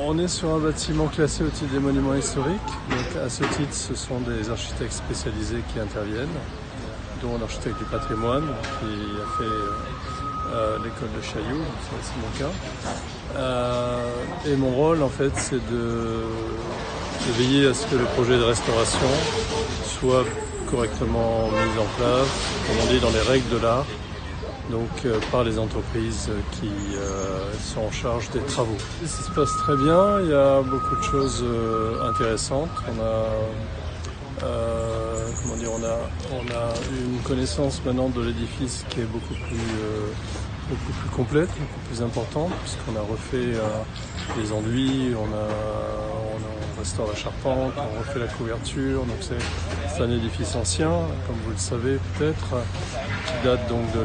on est sur un bâtiment classé au titre des monuments historiques. Donc, à ce titre, ce sont des architectes spécialisés qui interviennent, dont l'architecte du patrimoine qui a fait l'école de Chaillot, c'est mon cas. Et mon rôle, en fait, c'est de veiller à ce que le projet de restauration soit correctement mis en place, comme on dit, dans les règles de l'art, donc par les entreprises qui sont en charge des travaux. Ça se passe très bien, il y a beaucoup de choses intéressantes. On a une connaissance maintenant de l'édifice qui est beaucoup plus complète, beaucoup plus importante, puisqu'on a refait les enduits, on restaure la charpente, on refait la couverture. Donc c'est un édifice ancien, comme vous le savez peut-être, qui date donc du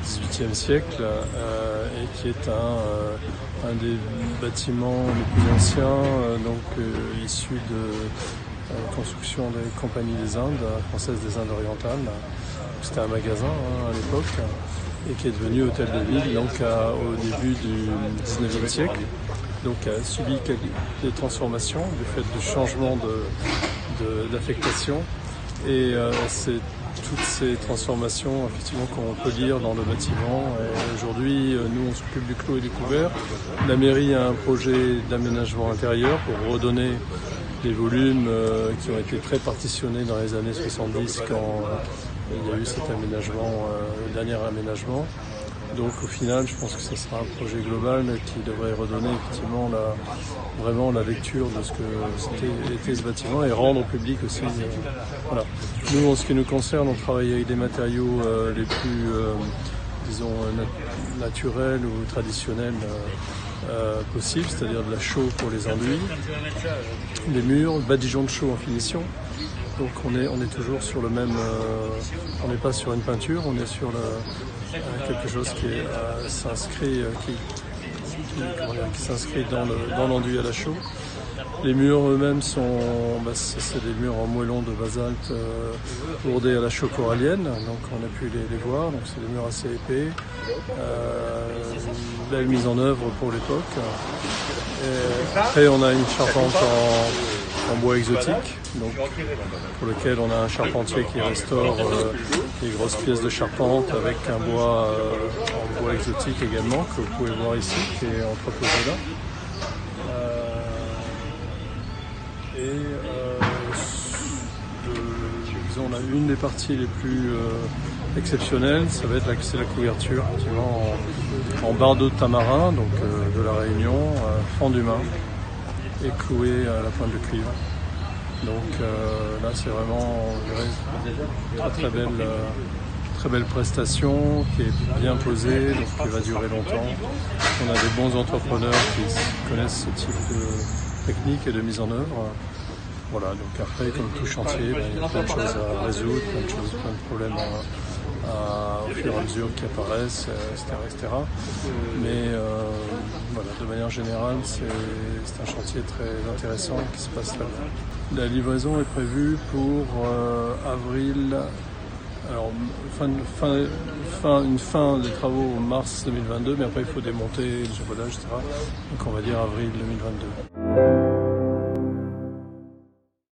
XVIIIe siècle et qui est un des bâtiments les plus anciens, issu de construction des compagnies des Indes, françaises des Indes orientales. C'était un magasin à l'époque et qui est devenu hôtel de ville donc, au début du XIXe siècle. Donc a subi des transformations du fait du changement d'affectation. Et c'est toutes ces transformations effectivement qu'on peut lire dans le bâtiment. Et aujourd'hui, nous on s'occupe du clos et du couvert. La mairie a un projet d'aménagement intérieur pour redonner des volumes qui ont été très partitionnés dans les années 70 quand il y a eu cet aménagement, le dernier aménagement. Donc au final, je pense que ce sera un projet global qui devrait redonner effectivement vraiment la lecture de ce que était ce bâtiment et rendre au public aussi. Voilà. Nous, en ce qui nous concerne, on travaille avec des matériaux les plus, naturels ou traditionnels possibles, c'est-à-dire de la chaux pour les enduits, des murs, badigeons de chaux en finition. Donc on est toujours sur le même, on n'est pas sur une peinture, on est sur quelque chose qui s'inscrit dans l'enduit à la chaux. Les murs eux-mêmes c'est des murs en moellon de basalte lourdés à la chaux corallienne, donc on a pu les voir, donc c'est des murs assez épais, belle mise en œuvre pour l'époque. Après on a une charpente en bois exotique, donc, pour lequel on a un charpentier qui restaure les grosses pièces de charpente avec un bois en bois exotique également, que vous pouvez voir ici, qui est entreposé là. On a une des parties les plus exceptionnelles, ça va être la couverture, effectivement, en bardeaux de tamarin, donc de la Réunion, fend d'humain et cloué à la pointe de cuivre. Donc là c'est vraiment très belle prestation qui est bien posée, donc qui va durer longtemps. On a des bons entrepreneurs qui connaissent ce type de technique et de mise en œuvre. Voilà, donc après comme tout chantier, il y a plein de choses à résoudre, plein de problèmes au fur et à mesure qui apparaissent, etc. Mais voilà, de manière générale, c'est un chantier très intéressant qui se passe très bien. La livraison est prévue pour avril, alors une fin des travaux en mars 2022, mais après il faut démonter le chapeautage, etc. Donc on va dire avril 2022.